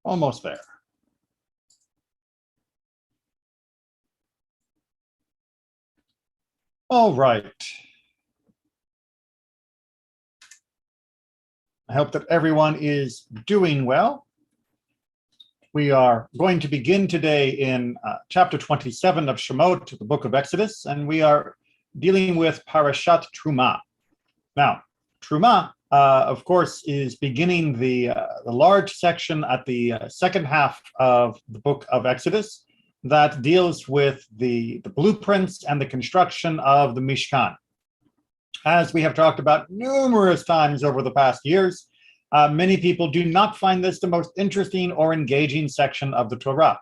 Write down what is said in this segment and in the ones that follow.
Almost there. All right. I hope that everyone is doing well. We are going to begin today in chapter 27 of Shemot, the book of Exodus, and we are dealing with Parashat Terumah. Now, Terumah, of course, is beginning the large section at the second half of the book of Exodus that deals with the blueprints and the construction of the Mishkan. As we have talked about numerous times over the past years, many people do not find this the most interesting or engaging section of the Torah.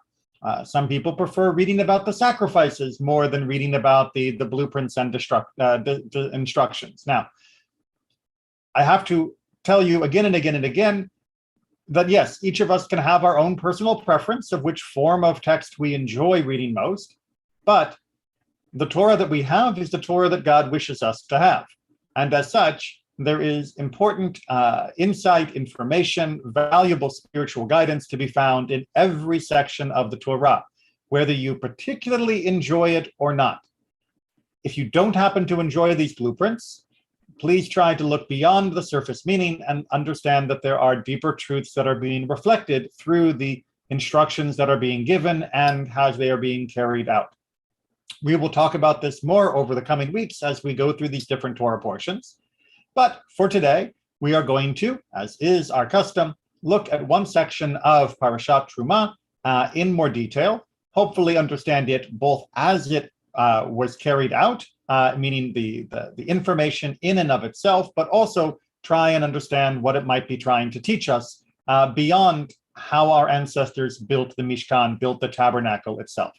Some people prefer reading about the sacrifices more than reading about the blueprints and the instructions. Now, I have to tell you again and again and again that yes, each of us can have our own personal preference of which form of text we enjoy reading most, but the Torah that we have is the Torah that God wishes us to have. And as such, there is important insight, information, valuable spiritual guidance to be found in every section of the Torah, whether you particularly enjoy it or not. If you don't happen to enjoy these blueprints, please try to look beyond the surface meaning and understand that there are deeper truths that are being reflected through the instructions that are being given and how they are being carried out. We will talk about this more over the coming weeks as we go through these different Torah portions. But for today, we are going to, as is our custom, look at one section of Parashat Terumah in more detail, hopefully understand it both as it was carried out, meaning the information in and of itself, but also try and understand what it might be trying to teach us beyond how our ancestors built the Mishkan, built the tabernacle itself.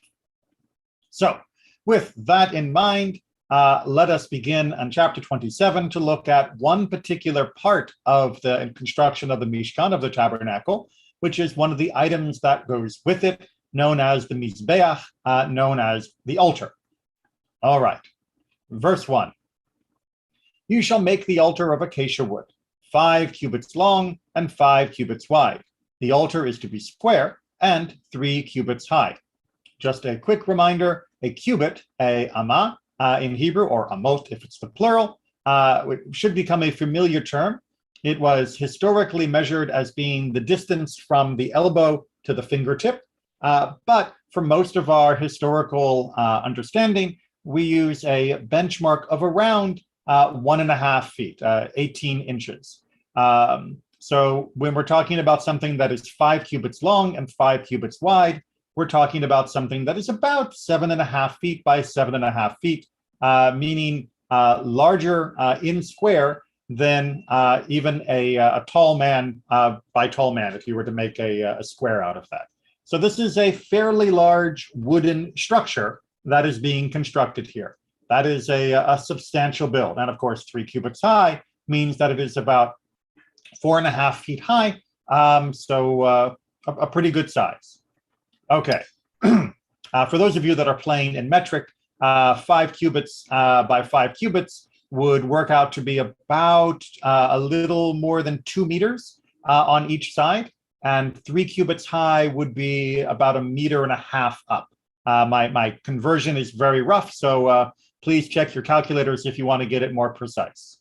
So with that in mind, let us begin on chapter 27 to look at one particular part of the construction of the Mishkan, of the tabernacle, which is one of the items that goes with it, known as the Mizbeach, known as the altar. All right, verse 1. You shall make the altar of acacia wood, 5 cubits long and 5 cubits wide. The altar is to be square and 3 cubits high. Just a quick reminder, a cubit, a amah, in Hebrew, or amot if it's the plural, should become a familiar term. It was historically measured as being the distance from the elbow to the fingertip, but for most of our historical understanding, we use a benchmark of around 1.5 feet, 18 inches. So when we're talking about something that is 5 cubits long and 5 cubits wide, we're talking about something that is about 7.5 feet by 7.5 feet, meaning larger in square than even a tall man by tall man, if you were to make a square out of that. So this is a fairly large wooden structure that is being constructed here. That is a substantial build. And of course, 3 cubits high means that it is about 4.5 feet high. So a pretty good size. Okay. For those of you that are playing in metric, 5 cubits by 5 cubits would work out to be about a little more than 2 meters on each side. And 3 cubits high would be about 1.5 meters up. My conversion is very rough, so please check your calculators if you want to get it more precise.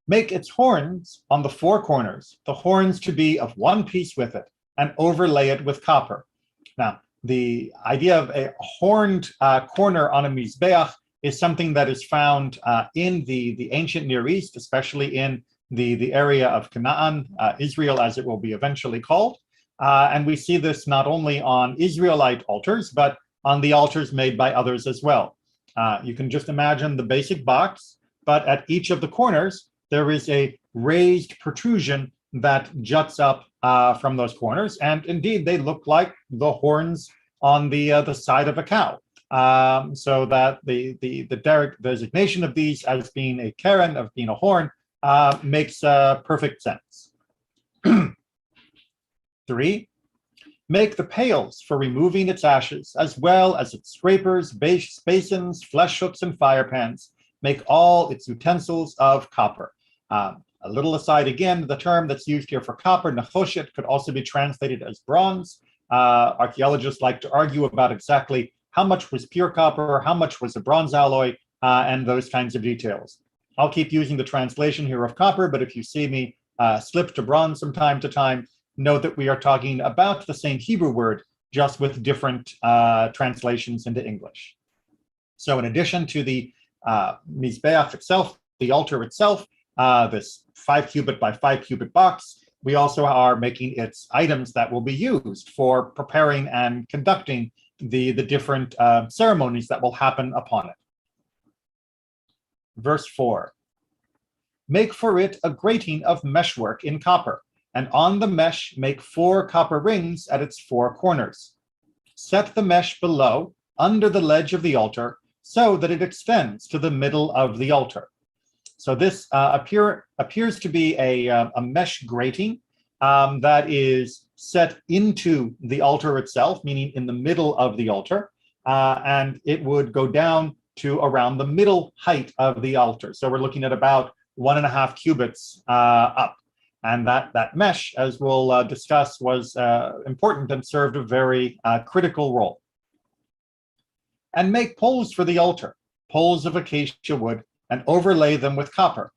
Make its horns on the 4 corners, the horns to be of one piece with it, and overlay it with copper. Now, the idea of a horned corner on a Mizbeach is something that is found in the ancient Near East, especially in the area of Canaan, Israel as it will be eventually called. And we see this not only on Israelite altars, but on the altars made by others as well. You can just imagine the basic box, but at each of the corners, there is a raised protrusion that juts up from those corners. And indeed, they look like the horns on the side of a cow. So that the direct designation of these as being a keren, of being a horn, makes perfect sense. 3, make the pails for removing its ashes, as well as its scrapers, basins, flesh hooks, and fire pans. Make all its utensils of copper. A little aside again, the term that's used here for copper, nechoshet, could also be translated as bronze. Archaeologists like to argue about exactly how much was pure copper, how much was a bronze alloy, and those kinds of details. I'll keep using the translation here of copper, but if you see me slip to bronze from time to time, note that we are talking about the same Hebrew word, just with different translations into English. So in addition to the Mizbeach itself, the altar itself, this 5 cubit by 5 cubit box, we also are making its items that will be used for preparing and conducting the different ceremonies that will happen upon it. Verse 4, make for it a grating of meshwork in copper, and on the mesh make 4 copper rings at its 4 corners. Set the mesh below, under the ledge of the altar, so that it extends to the middle of the altar. So this appears to be a mesh grating that is set into the altar itself, meaning in the middle of the altar, and it would go down to around the middle height of the altar. So we're looking at about 1.5 cubits up. And that mesh, as we'll discuss, was important and served a very critical role. And make poles for the altar, poles of acacia wood, and overlay them with copper.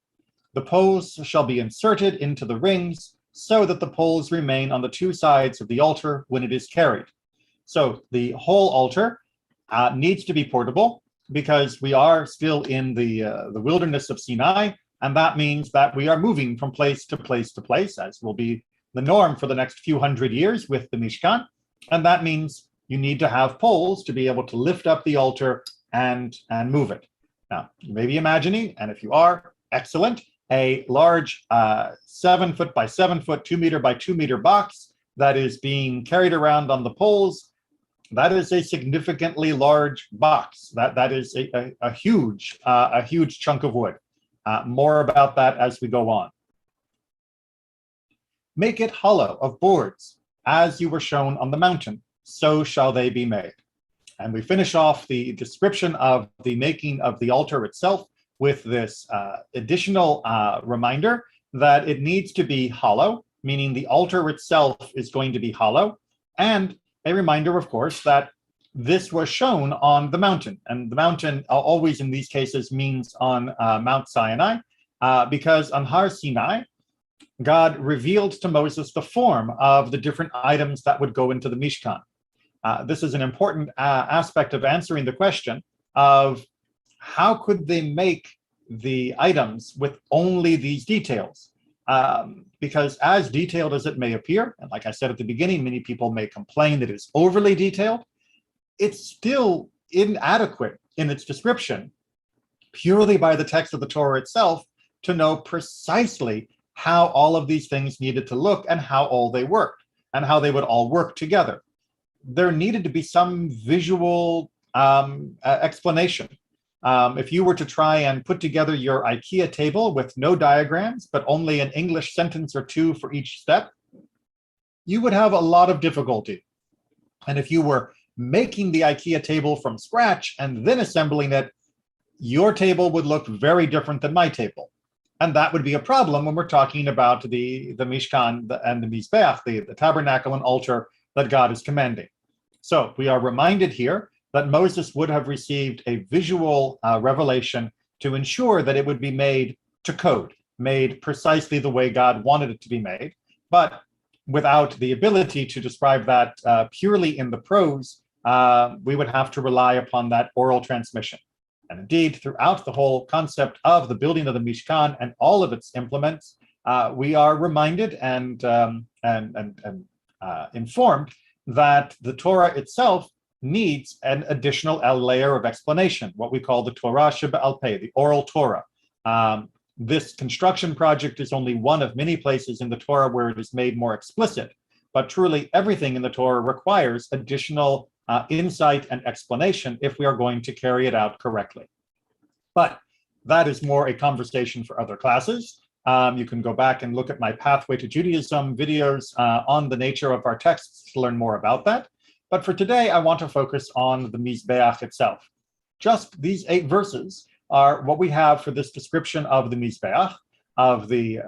The poles shall be inserted into the rings so that the poles remain on the 2 sides of the altar when it is carried. So the whole altar needs to be portable because we are still in the wilderness of Sinai, and that means that we are moving from place to place to place, as will be the norm for the next few hundred years with the Mishkan. And that means you need to have poles to be able to lift up the altar and move it. Now, you may be imagining, and if you are, excellent, a large 7 foot by 7 foot, 2 meter by 2 meter box that is being carried around on the poles. That is a significantly large box. That is a huge chunk of wood. More about that as we go on. Make it hollow of boards, as you were shown on the mountain, so shall they be made. And we finish off the description of the making of the altar itself with this additional reminder that it needs to be hollow, meaning the altar itself is going to be hollow, and a reminder, of course, that this was shown on the mountain. And the mountain always in these cases means on Mount Sinai, because on Har Sinai, God revealed to Moses the form of the different items that would go into the Mishkan. This is an important aspect of answering the question of how could they make the items with only these details? Because as detailed as it may appear, and like I said at the beginning, many people may complain that it's overly detailed, it's still inadequate in its description, purely by the text of the Torah itself, to know precisely how all of these things needed to look and how all they worked, and how they would all work together. There needed to be some visual explanation. If you were to try and put together your IKEA table with no diagrams, but only an English sentence or 2 for each step, you would have a lot of difficulty. And if you were making the IKEA table from scratch and then assembling it, your table would look very different than my table. And that would be a problem when we're talking about the Mishkan and the Mizbeach, the tabernacle and altar that God is commanding. So we are reminded here that Moses would have received a visual revelation to ensure that it would be made to code, made precisely the way God wanted it to be made. But without the ability to describe that purely in the prose, we would have to rely upon that oral transmission. And indeed, throughout the whole concept of the building of the Mishkan and all of its implements, we are reminded and informed that the Torah itself needs an additional layer of explanation, what we call the Torah Sheba'al Peh, the oral Torah. This construction project is only one of many places in the Torah where it is made more explicit, but truly everything in the Torah requires additional insight and explanation if we are going to carry it out correctly. But that is more a conversation for other classes. You can go back and look at my Pathway to Judaism videos on the nature of our texts to learn more about that. But for today, I want to focus on the Mizbeach itself. Just these 8 verses are what we have for this description of the Mizbeach. of the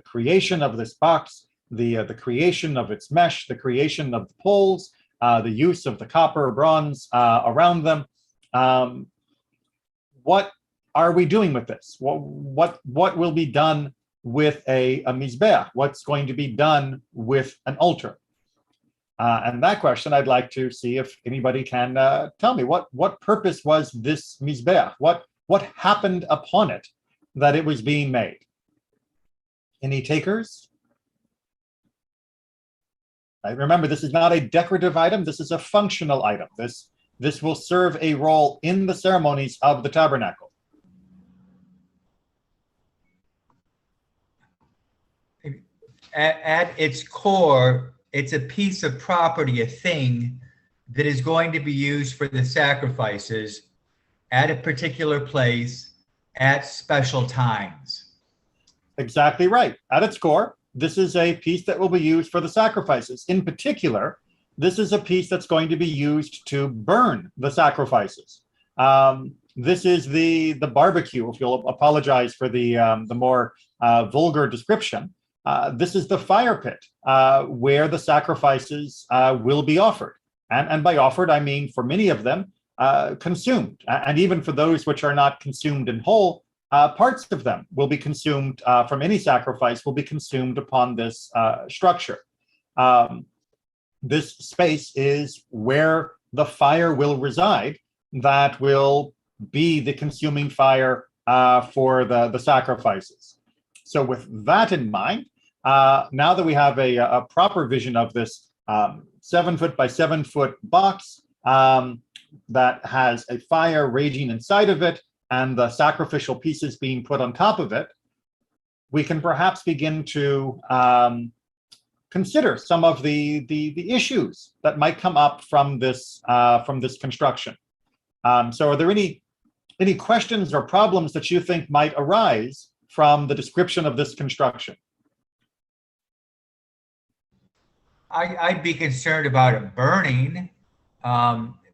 creation of this box, the creation of its mesh, the creation of the poles, the use of the copper, bronze around them. What are we doing with this? What will be done with a mizbeach? What's going to be done with an altar? And that question, I'd like to see if anybody can tell me what purpose was this mizbeach? What happened upon it that it was being made? Any takers? Remember, this is not a decorative item. This is a functional item. This will serve a role in the ceremonies of the tabernacle. At its core, it's a piece of property, a thing that is going to be used for the sacrifices at a particular place at special times. Exactly right. At its core, this is a piece that will be used for the sacrifices. In particular, this is a piece that's going to be used to burn the sacrifices. This is the barbecue, if you'll apologize for the more vulgar description. This is the fire pit where the sacrifices will be offered. And by offered, I mean for many of them, consumed. And even for those which are not consumed in whole, parts of them will be consumed from any sacrifice, will be consumed upon this structure. This space is where the fire will reside that will be the consuming fire for the sacrifices. So with that in mind, now that we have a proper vision of this 7 foot by 7 foot box that has a fire raging inside of it and the sacrificial pieces being put on top of it, we can perhaps begin to consider some of the issues that might come up from this construction. So are there any questions or problems that you think might arise from the description of this construction? I'd be concerned about it burning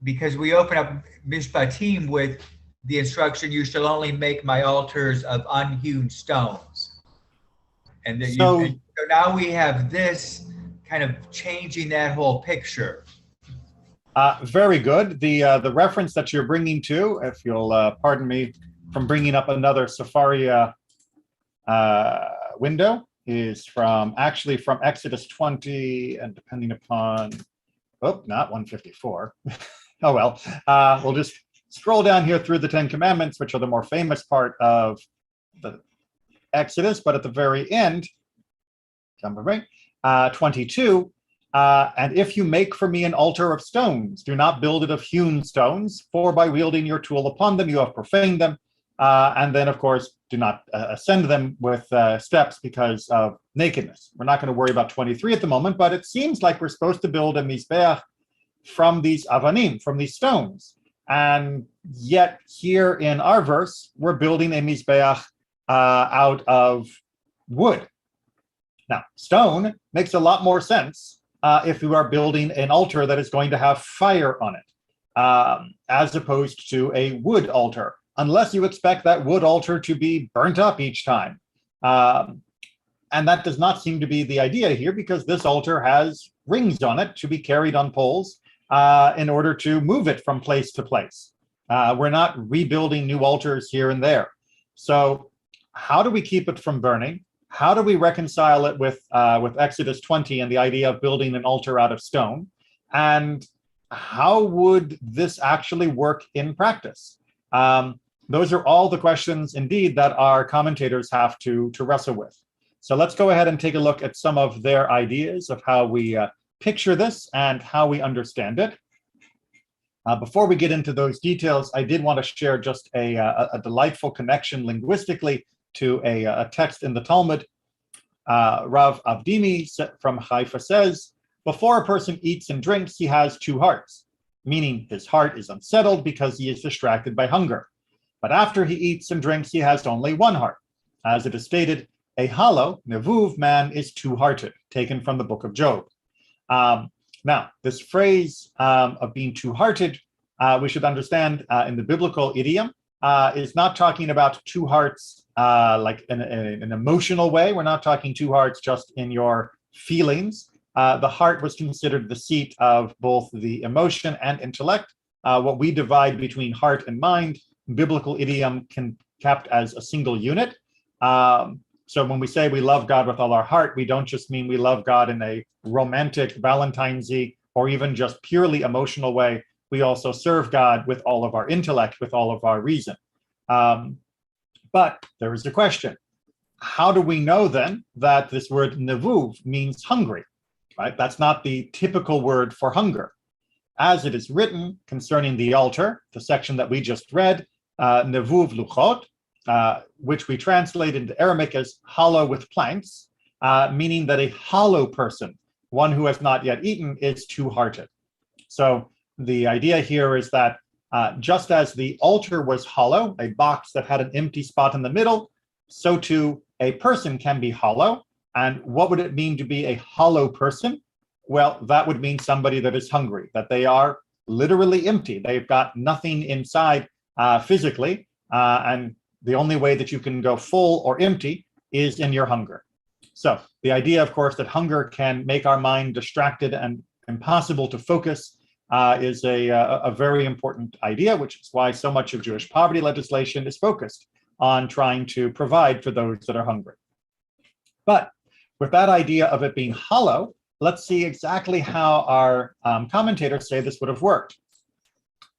because we open up Mishpatim with the instruction, you shall only make my altars of unhewn stones. And so now we have this kind of changing that whole picture. Very good. The reference that you're bringing to, if you'll pardon me from bringing up another Safari window, is from Exodus 20, and depending upon, not 154. Oh well, we'll just scroll down here through the 10 Commandments, which are the more famous part of the Exodus, but at the very end, 22, and if you make for me an altar of stones, do not build it of hewn stones, for by wielding your tool upon them, you have profaned them. And then, of course, do not ascend them with steps because of nakedness. We're not going to worry about 23 at the moment, but it seems like we're supposed to build a mizbeach from these avanim, from these stones. And yet here in our verse, we're building a mizbeach out of wood. Now, stone makes a lot more sense if you are building an altar that is going to have fire on it, as opposed to a wood altar, unless you expect that wood altar to be burnt up each time. And that does not seem to be the idea here, because this altar has rings on it to be carried on poles in order to move it from place to place. We're not rebuilding new altars here and there. So how do we keep it from burning? How do we reconcile it with Exodus 20 and the idea of building an altar out of stone? And how would this actually work in practice? Those are all the questions, indeed, that our commentators have to wrestle with. So let's go ahead and take a look at some of their ideas of how we picture this and how we understand it. Before we get into those details, I did want to share just a delightful connection linguistically to a text in the Talmud. Rav Avdimi from Haifa says, before a person eats and drinks, he has two hearts, meaning his heart is unsettled because he is distracted by hunger. But after he eats and drinks, he has only one heart. As it is stated, a hollow, nevuv, man is two-hearted, taken from the book of Job. Now, this phrase of being two-hearted, we should understand in the biblical idiom, is not talking about two hearts like in an emotional way. We're not talking two hearts just in your feelings. The heart was considered the seat of both the emotion and intellect. What we divide between heart and mind, biblical idiom can kept as a single unit. So when we say we love God with all our heart, we don't just mean we love God in a romantic Valentine's-y or even just purely emotional way. We also serve God with all of our intellect, with all of our reason. But there is a question. How do we know then that this word nevuv means hungry? Right? That's not the typical word for hunger. As it is written concerning the altar, the section that we just read, nevuv luchot, which we translate into Aramaic as hollow with planks, meaning that a hollow person, one who has not yet eaten, is two-hearted. So the idea here is that just as the altar was hollow, a box that had an empty spot in the middle, so too a person can be hollow. And what would it mean to be a hollow person? Well, that would mean somebody that is hungry, that they are literally empty. They've got nothing inside physically, and the only way that you can go full or empty is in your hunger. So the idea, of course, that hunger can make our mind distracted and impossible to focus is a very important idea, which is why so much of Jewish poverty legislation is focused on trying to provide for those that are hungry. But with that idea of it being hollow, let's see exactly how our commentators say this would have worked.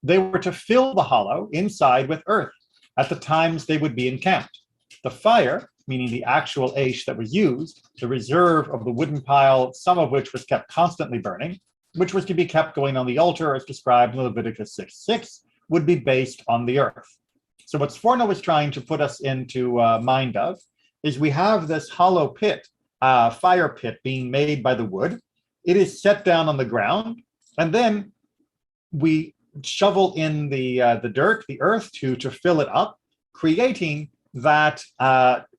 They were to fill the hollow inside with earth at the times they would be encamped. The fire, meaning the actual ash that was used, the reserve of the wooden pile, some of which was kept constantly burning, which was to be kept going on the altar as described in Leviticus 6:6, would be based on the earth. So what Sforno is trying to put us into mind of is we have this hollow pit, fire pit being made by the wood. It is set down on the ground, and then we shovel in the dirt, the earth, to fill it up, creating that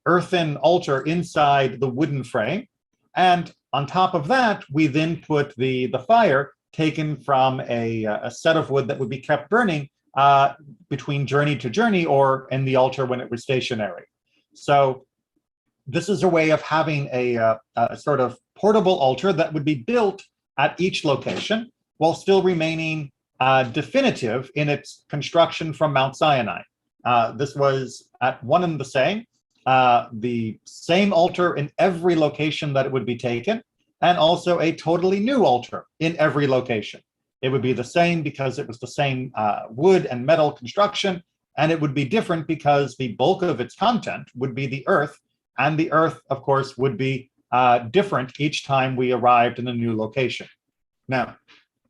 earthen altar inside the wooden frame. And on top of that, we then put the fire taken from a set of wood that would be kept burning between journey to journey or in the altar when it was stationary. So this is a way of having a sort of portable altar that would be built at each location while still remaining definitive in its construction from Mount Sinai. This was at one and the same altar in every location that it would be taken, and also a totally new altar in every location. It would be the same because it was the same wood and metal construction, and it would be different because the bulk of its content would be the earth, and the earth, of course, would be different each time we arrived in a new location. Now,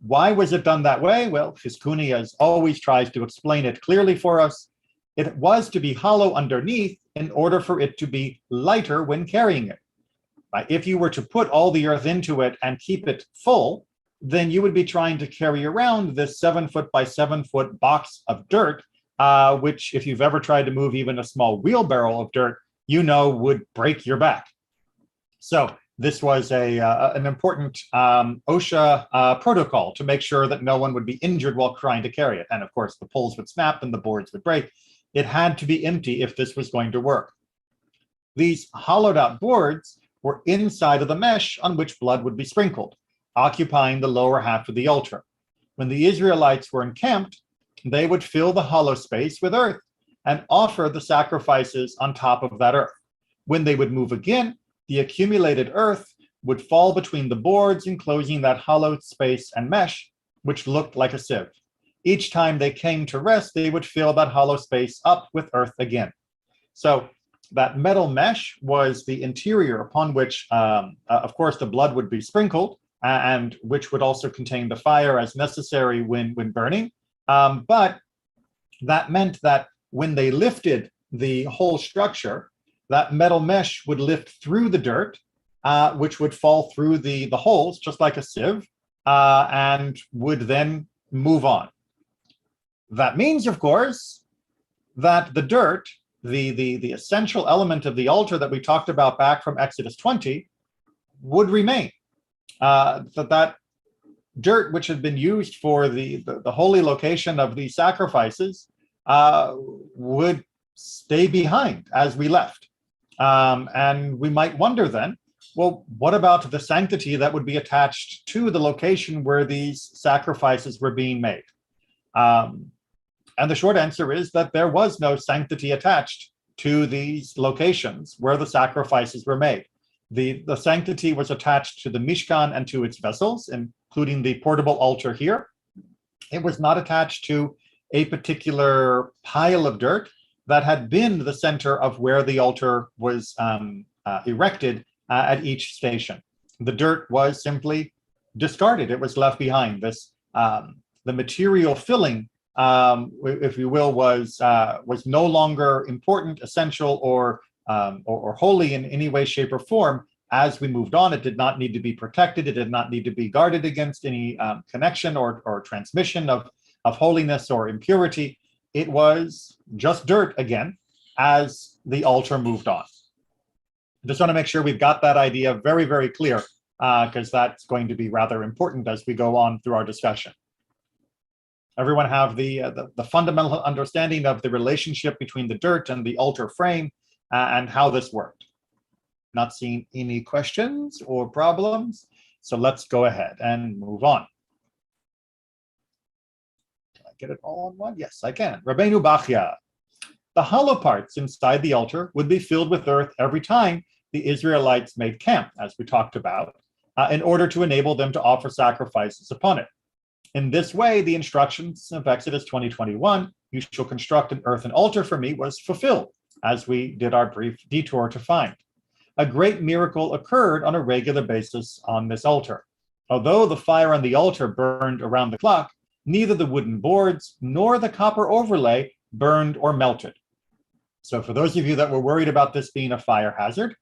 why was it done that way? Well, Fiskuni, as always, tries to explain it clearly for us. It was to be hollow underneath in order for it to be lighter when carrying it. If you were to put all the earth into it and keep it full, then you would be trying to carry around this 7-foot by 7-foot box of dirt, which if you've ever tried to move even a small wheelbarrow of dirt, you know would break your back. So this was an important OSHA protocol to make sure that no one would be injured while trying to carry it. And of course, the poles would snap and the boards would break. It had to be empty if this was going to work. These hollowed out boards were inside of the mesh on which blood would be sprinkled, occupying the lower half of the altar. When the Israelites were encamped, they would fill the hollow space with earth and offer the sacrifices on top of that earth. When they would move again, the accumulated earth would fall between the boards, enclosing that hollowed space and mesh, which looked like a sieve. Each time they came to rest, they would fill that hollow space up with earth again. So that metal mesh was the interior upon which, of course, the blood would be sprinkled, and which would also contain the fire as necessary when burning. But that meant that when they lifted the whole structure, that metal mesh would lift through the dirt, which would fall through the holes, just like a sieve, and would then move on. That means, of course, that the dirt, the essential element of the altar that we talked about back from Exodus 20, would remain. That dirt, which had been used for the holy location of these sacrifices, would stay behind as we left. And we might wonder then, well, what about the sanctity that would be attached to the location where these sacrifices were being made? And the short answer is that there was no sanctity attached to these locations where the sacrifices were made. The sanctity was attached to the Mishkan and to its vessels, including the portable altar here. It was not attached to a particular pile of dirt that had been the center of where the altar was erected at each station. The dirt was simply discarded. It was left behind. The material filling, if you will, was no longer important, essential, or holy in any way, shape, or form. As we moved on, it did not need to be protected. It did not need to be guarded against any connection or transmission of holiness or impurity. It was just dirt again as the altar moved on. Just want to make sure we've got that idea very, very clear, because that's going to be rather important as we go on through our discussion. Everyone have the fundamental understanding of the relationship between the dirt and the altar frame and how this worked. Not seeing any questions or problems, so let's go ahead and move on. Can I get it all in one? Yes, I can. Rabbeinu Bachya. The hollow parts inside the altar would be filled with earth every time the Israelites made camp, as we talked about, in order to enable them to offer sacrifices upon it. In this way, the instructions of Exodus 20:21, you shall construct an earthen altar for me, was fulfilled, as we did our brief detour to find. A great miracle occurred on a regular basis on this altar. Although the fire on the altar burned around the clock, neither the wooden boards nor the copper overlay burned or melted. So for those of you that were worried about this being a fire hazard,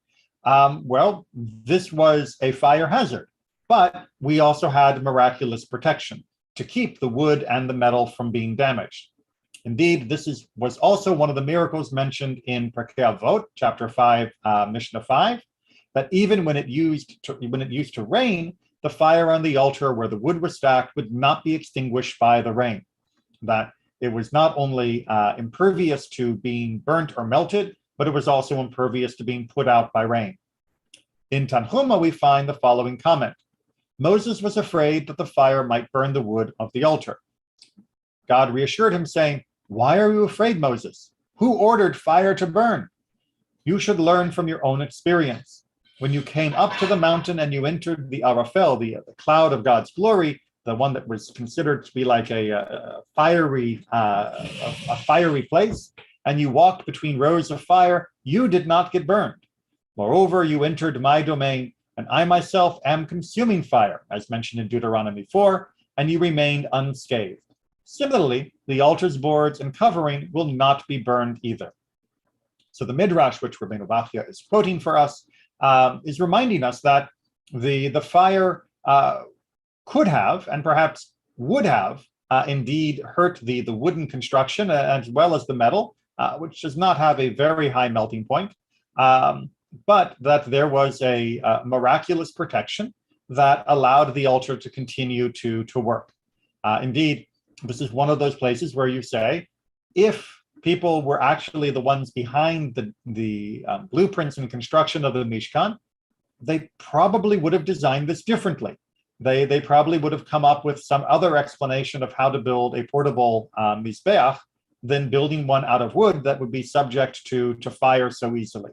well, this was a fire hazard, but we also had miraculous protection to keep the wood and the metal from being damaged. Indeed, this was also one of the miracles mentioned in Pirkei Avot, chapter 5, Mishnah 5, that even when it used to rain, the fire on the altar where the wood was stacked would not be extinguished by the rain. That it was not only impervious to being burnt or melted, but it was also impervious to being put out by rain. In Terumah, we find the following comment. Moses was afraid that the fire might burn the wood of the altar. God reassured him, saying, "Why are you afraid, Moses? Who ordered fire to burn? You should learn from your own experience. When you came up to the mountain and you entered the Arafel, the cloud of God's glory, the one that was considered to be like a fiery place, and you walked between rows of fire, you did not get burned. Moreover, you entered my domain, and I myself am consuming fire, as mentioned in Deuteronomy 4, and you remained unscathed. Similarly, the altar's boards and covering will not be burned either." So the Midrash, which Rabbeinu Bachya is quoting for us, is reminding us that the fire could have, and perhaps would have, indeed hurt the wooden construction as well as the metal, which does not have a very high melting point, but that there was a miraculous protection that allowed the altar to continue to work. Indeed, this is one of those places where you say, if people were actually the ones behind the blueprints and construction of the Mishkan, they probably would have designed this differently. They probably would have come up with some other explanation of how to build a portable Mizbeach than building one out of wood that would be subject to fire so easily.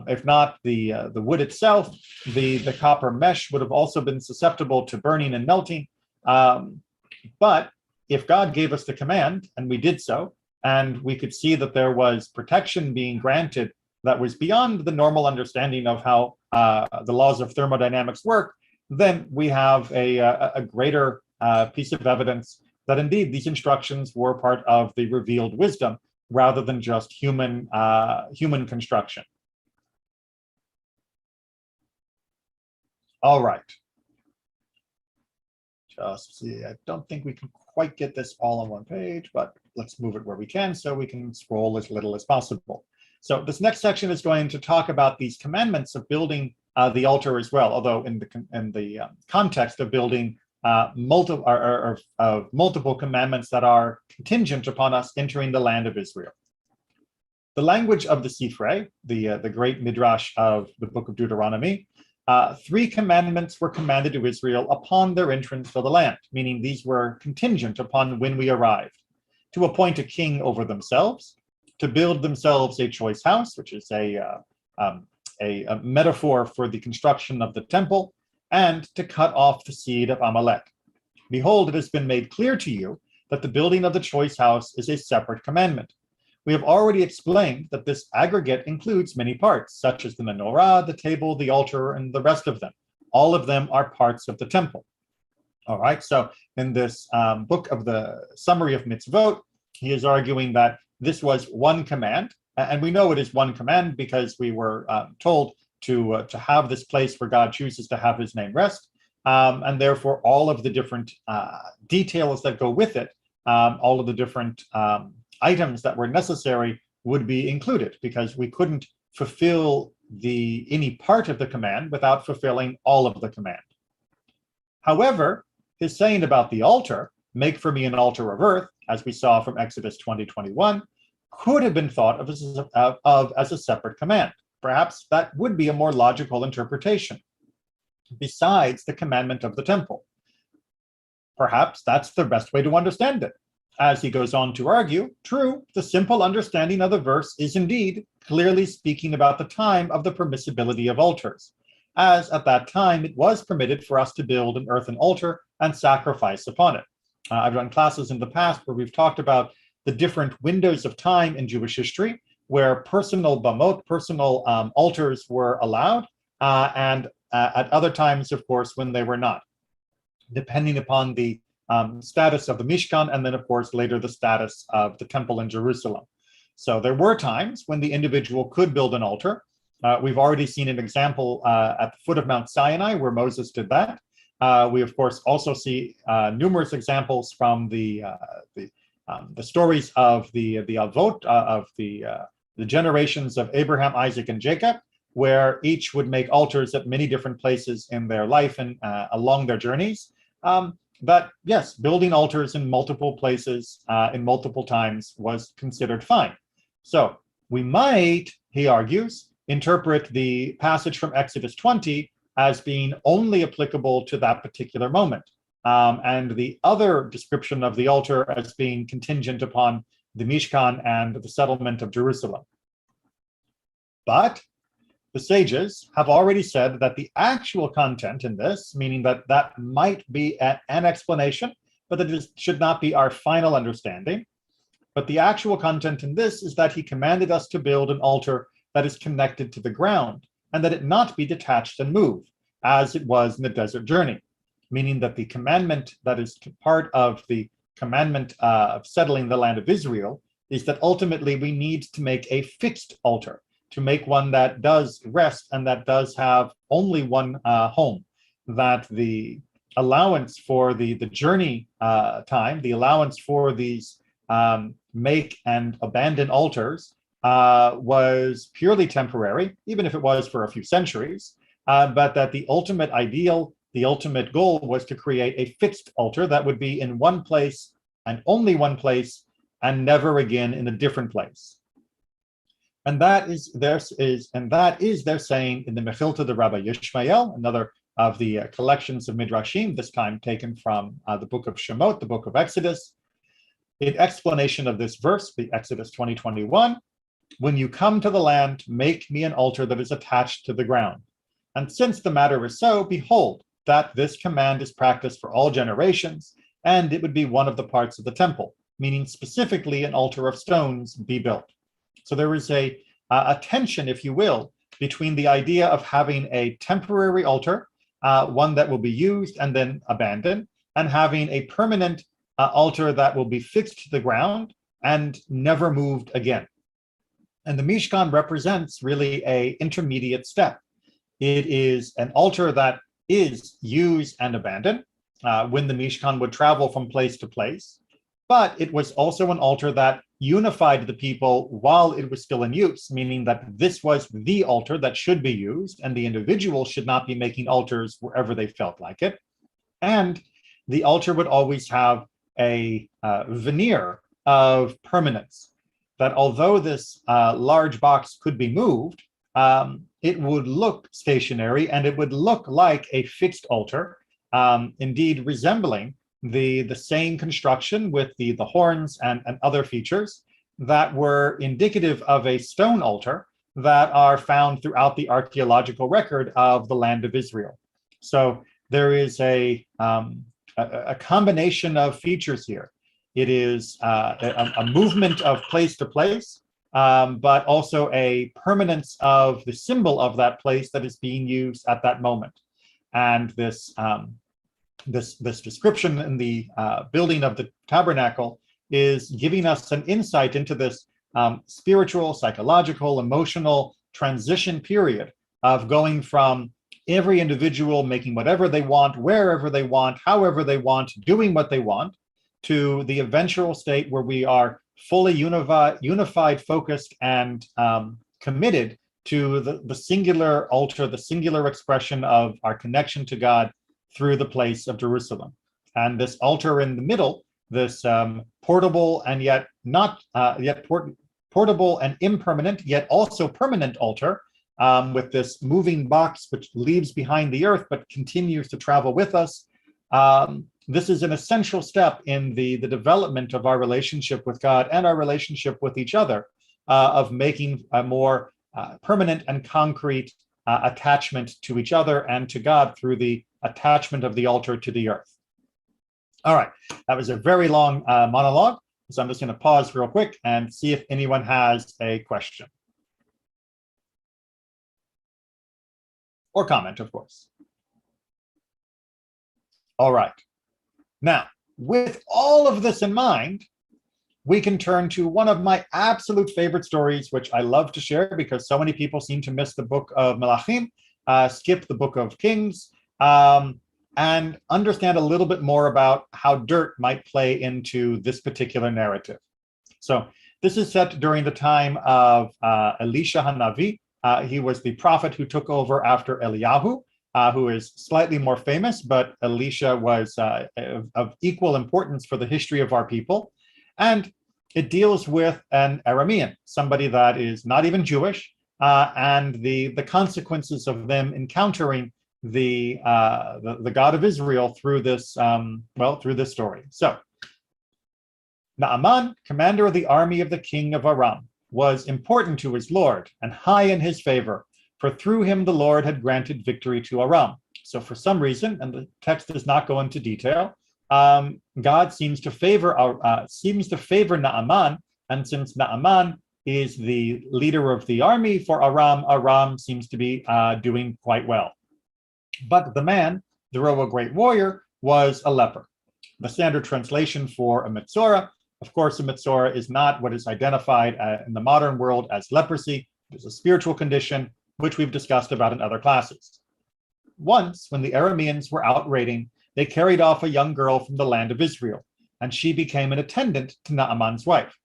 If not the wood itself, the copper mesh would have also been susceptible to burning and melting. But if God gave us the command, and we did so, and we could see that there was protection being granted that was beyond the normal understanding of how the laws of thermodynamics work, then we have a greater piece of evidence that indeed these instructions were part of the revealed wisdom rather than just human construction. All right. Just see, I don't think we can quite get this all on one page, but let's move it where we can so we can scroll as little as possible. So this next section is going to talk about these commandments of building the altar as well, although in the context of building multiple commandments that are contingent upon us entering the land of Israel. the language of the Sifrei, the great midrash of the book of Deuteronomy, 3 commandments were commanded to Israel upon their entrance to the land, meaning these were contingent upon when we arrived: to appoint a king over themselves, to build themselves a choice house, which is a metaphor for the construction of the temple, and to cut off the seed of Amalek. Behold, it has been made clear to you that the building of the choice house is a separate commandment. We have already explained that this aggregate includes many parts, such as the menorah, the table, the altar, and the rest of them. All of them are parts of the temple. All right, so in this book of the summary of mitzvot, he is arguing that this was one command, and we know it is one command because we were told to have this place where God chooses to have his name rest, and therefore all of the different details that go with it, all of the different items that were necessary would be included, because we couldn't fulfill any part of the command without fulfilling all of the command. However, his saying about the altar, make for me an altar of earth, as we saw from Exodus 20:21, could have been thought of as a separate command. Perhaps that would be a more logical interpretation, besides the commandment of the temple. Perhaps that's the best way to understand it. As he goes on to argue, true, the simple understanding of the verse is indeed clearly speaking about the time of the permissibility of altars, as at that time it was permitted for us to build an earthen altar and sacrifice upon it. I've done classes in the past where we've talked about the different windows of time in Jewish history where personal bamot, personal altars were allowed, and at other times, of course, when they were not, depending upon the status of the Mishkan, and then, of course, later the status of the temple in Jerusalem. So there were times when the individual could build an altar. We've already seen an example at the foot of Mount Sinai where Moses did that. We, of course, also see numerous examples from the stories of the Avot, of the generations of Abraham, Isaac, and Jacob, where each would make altars at many different places in their life and along their journeys. But yes, building altars in multiple places in multiple times was considered fine. So we might, he argues, interpret the passage from Exodus 20 as being only applicable to that particular moment, and the other description of the altar as being contingent upon the Mishkan and the settlement of Jerusalem. But the sages have already said that the actual content in this, meaning that that might be an explanation, but that it should not be our final understanding. But the actual content in this is that he commanded us to build an altar that is connected to the ground, and that it not be detached and moved, as it was in the desert journey, meaning that the commandment that is part of the commandment of settling the land of Israel is that ultimately we need to make a fixed altar, to make one that does rest and that does have only one home, that the allowance for the journey time, the allowance for these make and abandon altars was purely temporary, even if it was for a few centuries, but that the ultimate ideal, the ultimate goal was to create a fixed altar that would be in one place and only one place and never again in a different place. And that is their saying in the Mechilta de Rabbi Yishmael, another of the collections of Midrashim, this time taken from the book of Shemot, the book of Exodus. In explanation of this verse, the Exodus 20:21, when you come to the land, make me an altar that is attached to the ground. And since the matter is so, behold, that this command is practiced for all generations, and it would be one of the parts of the temple, meaning specifically an altar of stones be built. So there is a tension, if you will, between the idea of having a temporary altar, one that will be used and then abandoned, and having a permanent altar that will be fixed to the ground and never moved again. And the Mishkan represents really an intermediate step. It is an altar that is used and abandoned when the Mishkan would travel from place to place, but it was also an altar that unified the people while it was still in use, meaning that this was the altar that should be used, and the individual should not be making altars wherever they felt like it. And the altar would always have a veneer of permanence. that although this large box could be moved, it would look stationary and it would look like a fixed altar, indeed resembling the same construction with the horns and other features that were indicative of a stone altar that are found throughout the archaeological record of the land of Israel. So there is a combination of features here. It is a movement of place to place, but also a permanence of the symbol of that place that is being used at that moment. And this description in the building of the tabernacle is giving us an insight into this spiritual, psychological, emotional transition period of going from every individual making whatever they want, wherever they want, however they want, doing what they want, to the eventual state where we are fully unified, focused, and committed to the singular altar, the singular expression of our connection to God through the place of Jerusalem. And this altar in the middle, this portable and yet not portable and impermanent, yet also permanent altar, with this moving box which leaves behind the earth but continues to travel with us. This is an essential step in the development of our relationship with God and our relationship with each other, of making a more permanent and concrete attachment to each other and to God through the attachment of the altar to the earth. All right, that was a very long monologue, so I'm just going to pause real quick and see if anyone has a question. Or comment, of course. All right. Now, with all of this in mind, we can turn to one of my absolute favorite stories, which I love to share because so many people seem to miss the book of Melachim, skip the book of Kings, and understand a little bit more about how dirt might play into this particular narrative. So this is set during the time of Elisha Hanavi. He was the prophet who took over after Eliyahu, who is slightly more famous, but Elisha was of equal importance for the history of our people. And it deals with an Aramean, somebody that is not even Jewish, and the consequences of them encountering the God of Israel through this through this story. So Naaman, commander of the army of the king of Aram, was important to his Lord and high in his favor, for through him the Lord had granted victory to Aram. So for some reason, and the text does not go into detail, God seems to favor Naaman, and since Naaman is the leader of the army for Aram, Aram seems to be doing quite well. But the man, though a great warrior, was a leper. The standard translation for a Metzora, of course, a Metzora is not what is identified in the modern world as leprosy. It is a spiritual condition, which we've discussed about in other classes. Once, when the Arameans were out raiding, they carried off a young girl from the land of Israel, and she became an attendant to Naaman's wife.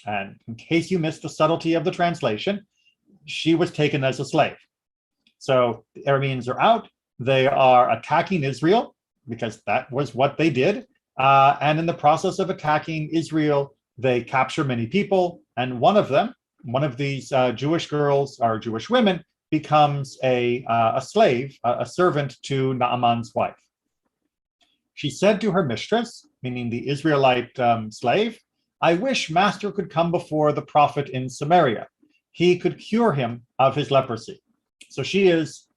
And in case you missed the subtlety of the translation, she was taken as a slave. So the Arameans are out. They are attacking Israel, because that was what they did. And in the process of attacking Israel, they capture many people. And one of these Jewish girls or Jewish women, becomes a slave, a servant to Naaman's wife. She said to her mistress, meaning the Israelite slave, "I wish master could come before the prophet in Samaria. He could cure him of his leprosy." So she is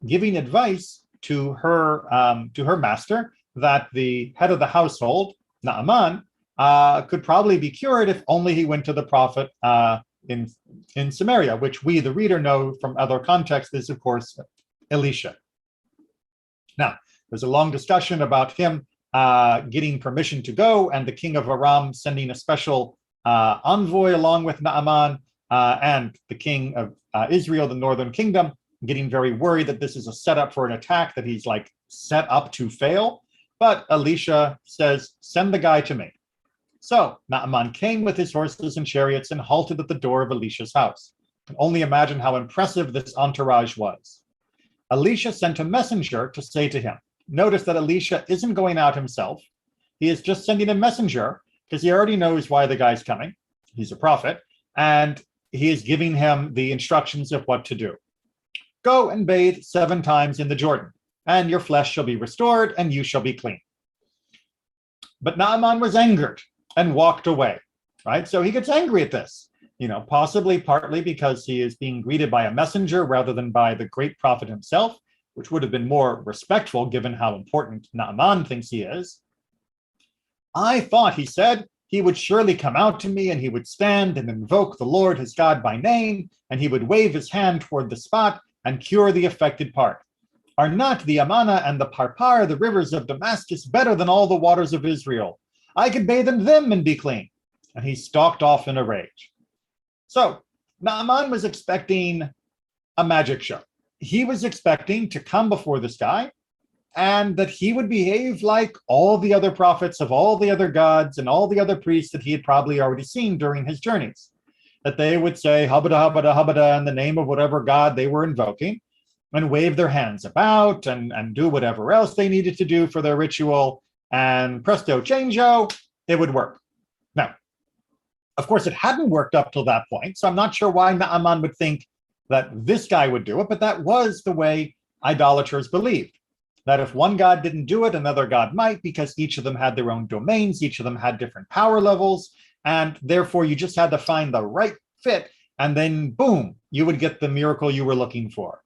giving advice to her master that the head of the household, Naaman, could probably be cured if only he went to the prophet in Samaria, which we, the reader, know from other contexts is, of course, Elisha. Now, there's a long discussion about him getting permission to go, and the king of Aram sending a special envoy along with Naaman, and the king of Israel, the northern kingdom, getting very worried that this is a setup for an attack that he's like set up to fail. But Elisha says, "Send the guy to me." So Naaman came with his horses and chariots and halted at the door of Elisha's house. You can only imagine how impressive this entourage was. Elisha sent a messenger to say to him, notice that Elisha isn't going out himself. He is just sending a messenger because he already knows why the guy's coming. he's a prophet, and he is giving him the instructions of what to do. Go and bathe 7 times in the Jordan, and your flesh shall be restored, and you shall be clean. But Naaman was angered and walked away, right? So he gets angry at this, possibly partly because he is being greeted by a messenger rather than by the great prophet himself, which would have been more respectful given how important Naaman thinks he is. I thought, he said, he would surely come out to me and he would stand and invoke the Lord his God by name, and he would wave his hand toward the spot and cure the affected part. Are not the Amana and the Parpar, the rivers of Damascus, better than all the waters of Israel? I could bathe in them and be clean. And he stalked off in a rage. So Naaman was expecting a magic show. He was expecting to come before this guy and that he would behave like all the other prophets of all the other gods and all the other priests that he had probably already seen during his journeys. That they would say, Habada, Habada, Habada, in the name of whatever god they were invoking, and wave their hands about and do whatever else they needed to do for their ritual, and presto changeo, it would work. Now, of course, it hadn't worked up till that point, so I'm not sure why Naaman would think that this guy would do it, but that was the way idolaters believed. That if one god didn't do it, another god might, because each of them had their own domains, each of them had different power levels, and therefore you just had to find the right fit, and then boom, you would get the miracle you were looking for.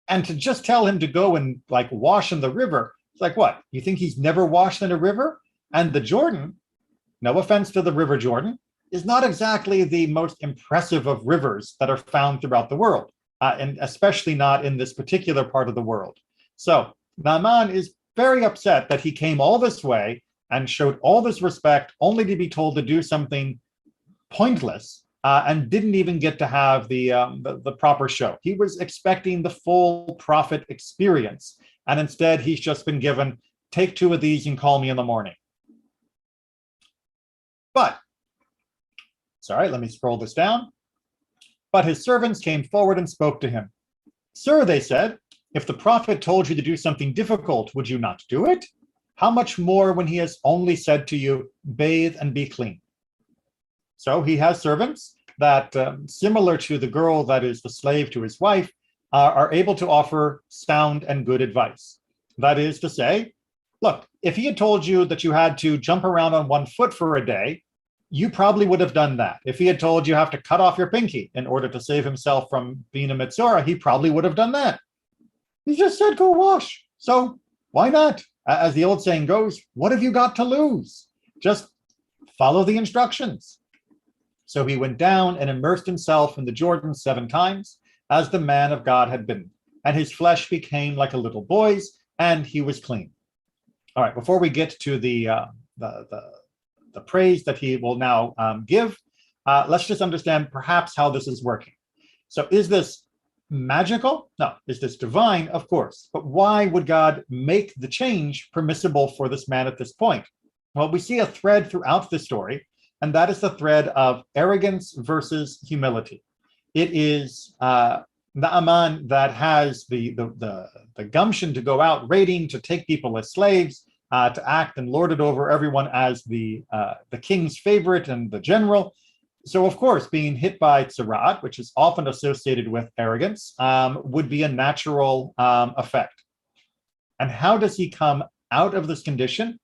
And to just tell him to go and wash in the river, it's like, what? You think he's never washed in a river? And the Jordan, no offense to the River Jordan, is not exactly the most impressive of rivers that are found throughout the world, and especially not in this particular part of the world. So Naaman is very upset that he came all this way and showed all this respect only to be told to do something pointless, and didn't even get to have the proper show. He was expecting the full prophet experience, and instead he's just been given, take 2 of these and call me in the morning. But, sorry, let me scroll this down. But his servants came forward and spoke to him. Sir, they said, if the prophet told you to do something difficult, would you not do it? How much more when he has only said to you, bathe and be clean? So he has servants that, similar to the girl that is the slave to his wife, are able to offer sound and good advice. That is to say, look, if he had told you that you had to jump around on 1 foot for a day, you probably would have done that. If he had told you have to cut off your pinky in order to save himself from being a Mitzorah, he probably would have done that. He just said, go wash. So why not? As the old saying goes, what have you got to lose? Just follow the instructions. So he went down and immersed himself in the Jordan 7 times, as the man of God had been, and his flesh became like a little boy's, and he was clean. All right, before we get to the praise that he will now give, let's just understand perhaps how this is working. So is this magical? No. Is this divine? Of course. But why would God make the change permissible for this man at this point? Well, we see a thread throughout the story, and that is the thread of arrogance versus humility. It is Naaman that has the gumption to go out raiding, to take people as slaves, to act and lord it over everyone as the king's favorite and the general. So, of course, being hit by tzarat, which is often associated with arrogance, would be a natural effect. And how does he come out of this condition?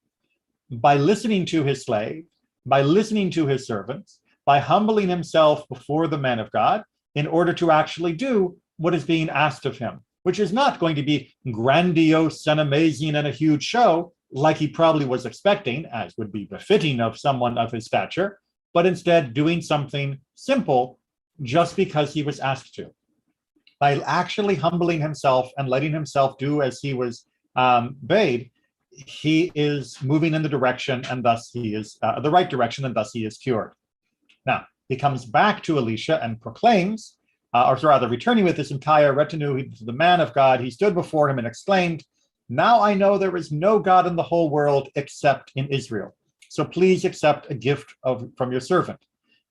By listening to his slave, by listening to his servants, by humbling himself before the man of God in order to actually do what is being asked of him, which is not going to be grandiose and amazing and a huge show like he probably was expecting, as would be befitting of someone of his stature, but instead doing something simple just because he was asked to. By actually humbling himself and letting himself do as he was bade, he is moving in the direction, and thus he is the right direction, and thus he is cured. Now, he comes back to Elisha and proclaims, or rather returning with his entire retinue to the man of God, he stood before him and exclaimed, now I know there is no God in the whole world except in Israel. So please accept a gift from your servant.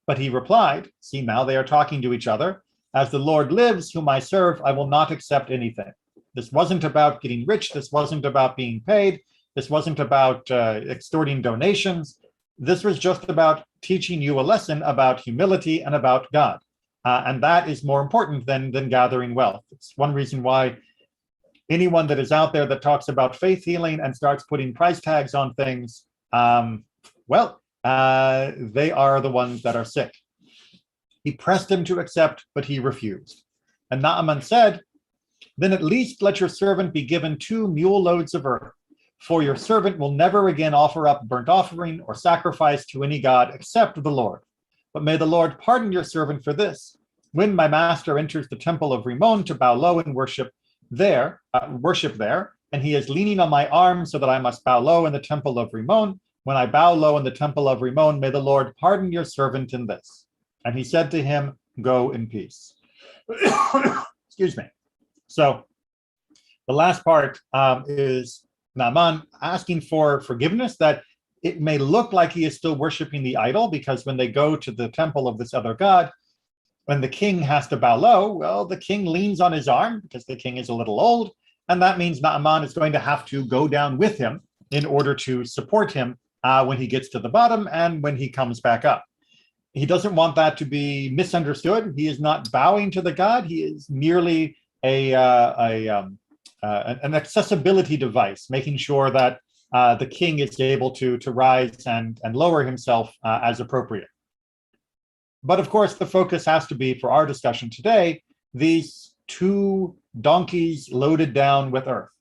But he replied, see, now they are talking to each other. As the Lord lives, whom I serve, I will not accept anything. This wasn't about getting rich. This wasn't about being paid. This wasn't about extorting donations. This was just about teaching you a lesson about humility and about God. And that is more important than gathering wealth. It's one reason why anyone that is out there that talks about faith healing and starts putting price tags on things, they are the ones that are sick. He pressed him to accept, but he refused. And Naaman said, "Then at least let your servant be given 2 mule loads of earth, for your servant will never again offer up burnt offering or sacrifice to any god except the Lord. But may the Lord pardon your servant for this. When my master enters the temple of Rimmon to bow low and worship there, and he is leaning on my arm so that I must bow low in the temple of Rimmon. When I bow low in the temple of Rimmon, may the Lord pardon your servant in this." And he said to him, "Go in peace." Excuse me. So the last part is Naaman asking for forgiveness, that it may look like he is still worshiping the idol, because when they go to the temple of this other god, when the king has to bow low, well, the king leans on his arm because the king is a little old, and that means Naaman is going to have to go down with him in order to support him when he gets to the bottom and when he comes back up. He doesn't want that to be misunderstood. He is not bowing to the god. He is merely an accessibility device, making sure that the king is able to rise and lower himself as appropriate. But of course, the focus has to be, for our discussion today, these 2 donkeys loaded down with earth.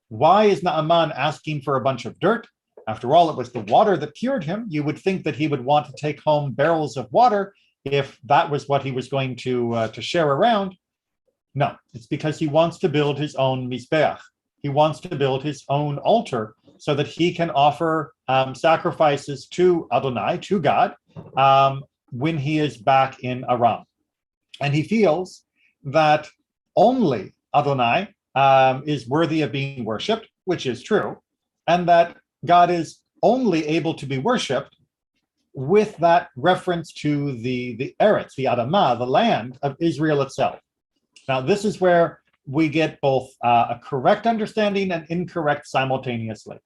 Why is Naaman asking for a bunch of dirt? After all, it was the water that cured him. You would think that he would want to take home barrels of water if that was what he was going to share around. No, it's because he wants to build his own mizbeach. He wants to build his own altar so that he can offer sacrifices to Adonai, to God, when he is back in Aram. And he feels that only Adonai is worthy of being worshipped, which is true, and that God is only able to be worshipped with that reference to the Eretz, the Adamah, the land of Israel itself. Now, this is where we get both a correct understanding and incorrect simultaneously.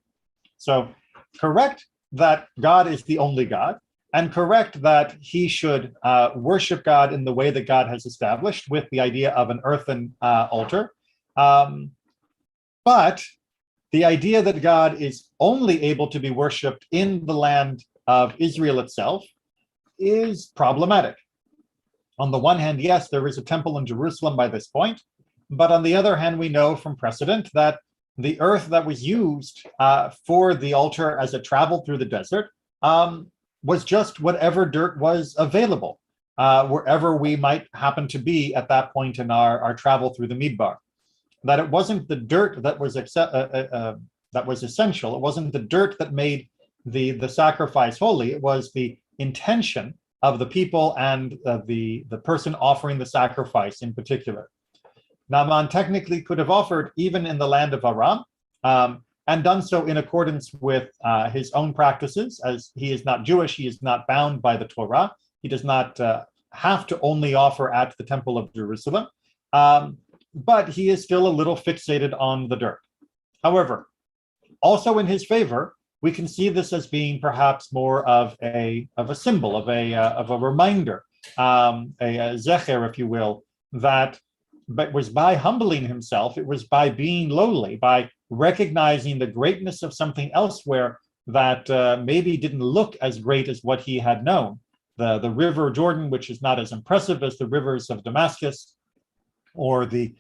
So, correct that God is the only God, and correct that he should worship God in the way that God has established, with the idea of an earthen altar. But the idea that God is only able to be worshipped in the land of Israel itself is problematic. On the one hand, yes, there is a temple in Jerusalem by this point, but on the other hand, we know from precedent that the earth that was used for the altar as it traveled through the desert was just whatever dirt was available, wherever we might happen to be at that point in our travel through the Midbar. That it wasn't the dirt that was essential. It wasn't the dirt that made the sacrifice holy. It was the intention of the people and the person offering the sacrifice in particular. Naaman technically could have offered even in the land of Aram, and done so in accordance with his own practices. As he is not Jewish, he is not bound by the Torah. He does not have to only offer at the Temple of Jerusalem, but he is still a little fixated on the dirt. However, also in his favor, we can see this as being perhaps more of a symbol, of a reminder, a zecher, if you will, that but was by humbling himself, it was by being lowly, by recognizing the greatness of something elsewhere that maybe didn't look as great as what he had known. The river Jordan, which is not as impressive as the rivers of Damascus, or the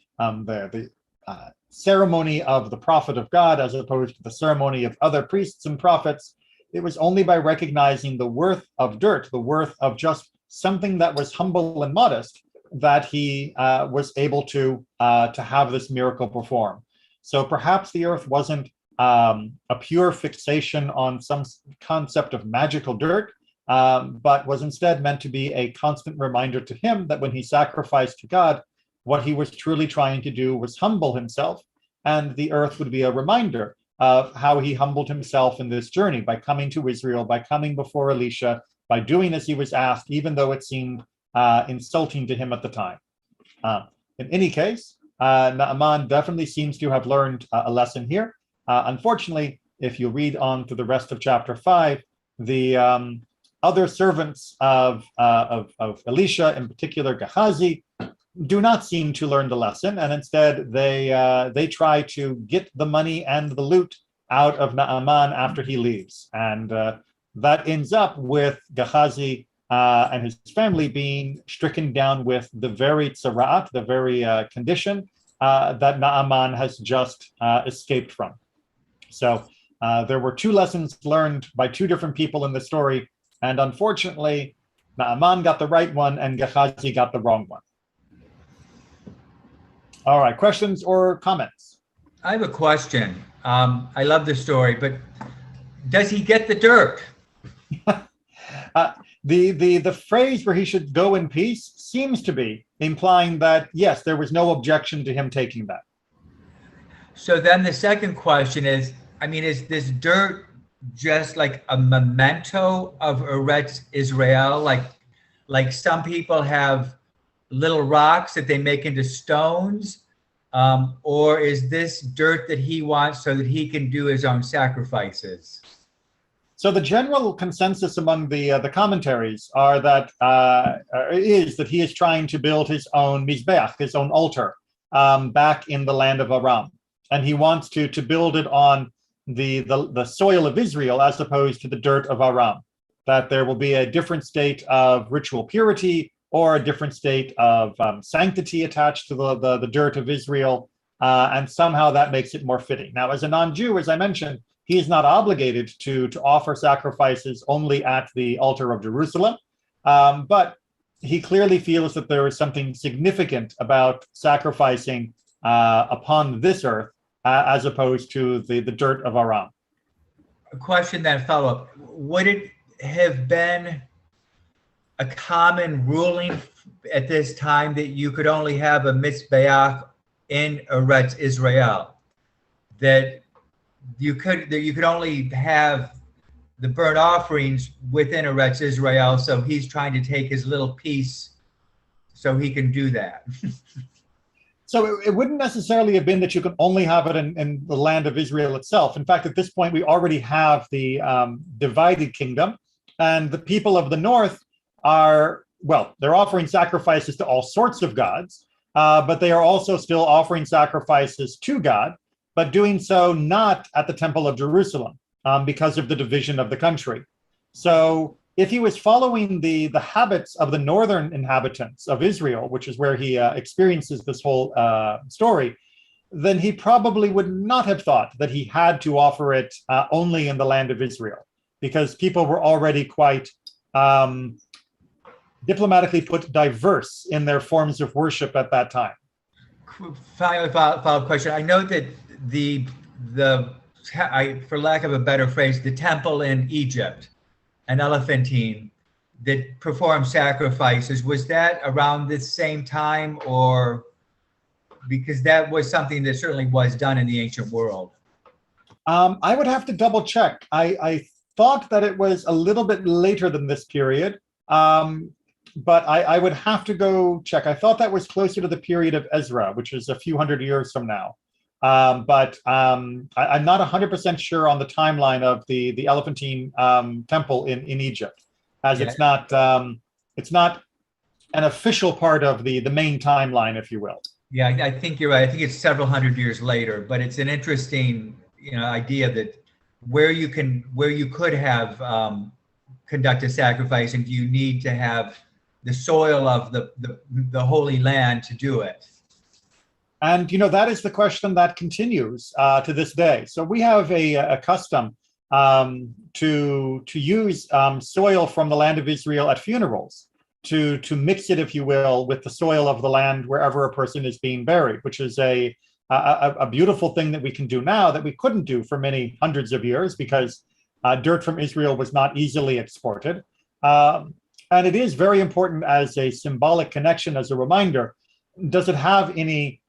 ceremony of the prophet of God as opposed to the ceremony of other priests and prophets. It was only by recognizing the worth of dirt, the worth of just something that was humble and modest, that he was able to have this miracle performed. So perhaps the earth wasn't a pure fixation on some concept of magical dirt, but was instead meant to be a constant reminder to him that when he sacrificed to God, what he was truly trying to do was humble himself, and the earth would be a reminder of how he humbled himself in this journey by coming to Israel, by coming before Elisha, by doing as he was asked, even though it seemed insulting to him at the time. In any case, Naaman definitely seems to have learned a lesson here. Unfortunately, if you read on to the rest of chapter 5, the other servants of Elisha, in particular Gehazi, do not seem to learn the lesson, and instead they try to get the money and the loot out of Naaman after he leaves, and that ends up with Gehazi and his family being stricken down with the very tzara'at, the very condition that Naaman has just escaped from. So there were two lessons learned by two different people in the story, and unfortunately, Naaman got the right one and Gehazi got the wrong one. All right, questions or comments? I have a question. I love the story, but does he get the dirt? The phrase where he should go in peace seems to be implying that, yes, there was no objection to him taking that. So then the second question is, I mean, is this dirt just like a memento of Eretz Israel? Like some people have little rocks that they make into stones? Or is this dirt that he wants so that he can do his own sacrifices? So the general consensus among the commentaries are that is that he is trying to build his own mizbeach, his own altar, back in the land of Aram, and he wants to build it on the soil of Israel as opposed to the dirt of Aram. That there will be a different state of ritual purity or a different state of sanctity attached to the dirt of Israel, and somehow that makes it more fitting. Now, as a non-Jew, as I mentioned, he is not obligated to offer sacrifices only at the altar of Jerusalem, but he clearly feels that there is something significant about sacrificing upon this earth as opposed to the dirt of Aram. A question, then follow-up. Would it have been a common ruling at this time that you could only have a mizbeach in Eretz Israel? That you could only have the burnt offerings within Eretz Israel, so he's trying to take his little piece so he can do that. So it wouldn't necessarily have been that you could only have it in the land of Israel itself. In fact, at this point, we already have the divided kingdom, and the people of the north are, well, they're offering sacrifices to all sorts of gods, but they are also still offering sacrifices to God, but doing so not at the Temple of Jerusalem because of the division of the country. So if he was following the habits of the northern inhabitants of Israel, which is where he experiences this whole story, then he probably would not have thought that he had to offer it only in the land of Israel, because people were already quite diplomatically put diverse in their forms of worship at that time. Final follow-up question. I know that for lack of a better phrase, the temple in Egypt, an Elephantine, that performed sacrifices, was that around the same time, or because that was something that certainly was done in the ancient world? I would have to double check. I thought that it was a little bit later than this period, but I would have to go check. I thought that was closer to the period of Ezra, which is a few hundred years from now. But I'm not 100% sure on the timeline of the Elephantine temple in Egypt, as it's not an official part of the main timeline, if you will. Yeah, I think you're right. I think it's several hundred years later, but it's an interesting idea that where you could have conducted sacrifice, and do you need to have the soil of the Holy Land to do it? And that is the question that continues to this day. So we have a custom to use soil from the land of Israel at funerals, to mix it, if you will, with the soil of the land wherever a person is being buried, which is a beautiful thing that we can do now that we couldn't do for many hundreds of years because dirt from Israel was not easily exported. And it is very important as a symbolic connection, as a reminder. Does it have any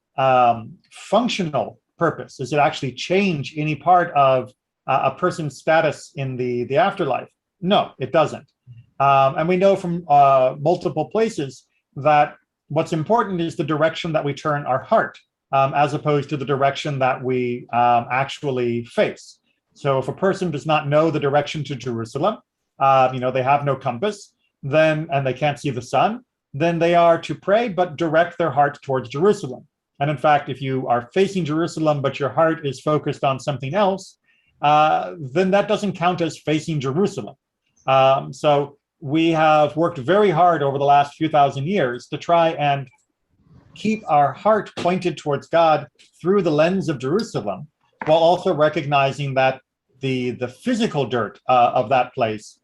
functional purpose? Does it actually change any part of a person's status in the afterlife? No, it doesn't. And we know from multiple places that what's important is the direction that we turn our heart, as opposed to the direction that we actually face. So if a person does not know the direction to Jerusalem, they have no compass, then, and they can't see the sun, then they are to pray, but direct their heart towards Jerusalem. And in fact, if you are facing Jerusalem, but your heart is focused on something else, then that doesn't count as facing Jerusalem. So we have worked very hard over the last few thousand years to try and keep our heart pointed towards God through the lens of Jerusalem, while also recognizing that the physical dirt of that place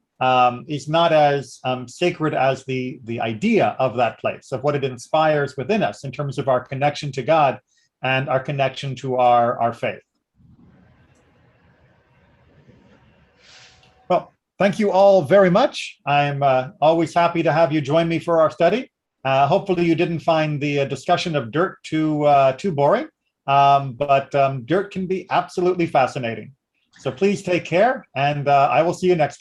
is not as sacred as the idea of that place, of what it inspires within us in terms of our connection to God and our connection to our faith. Well, thank you all very much. I'm always happy to have you join me for our study. Hopefully you didn't find the discussion of dirt too boring, but dirt can be absolutely fascinating. So please take care, and I will see you next time.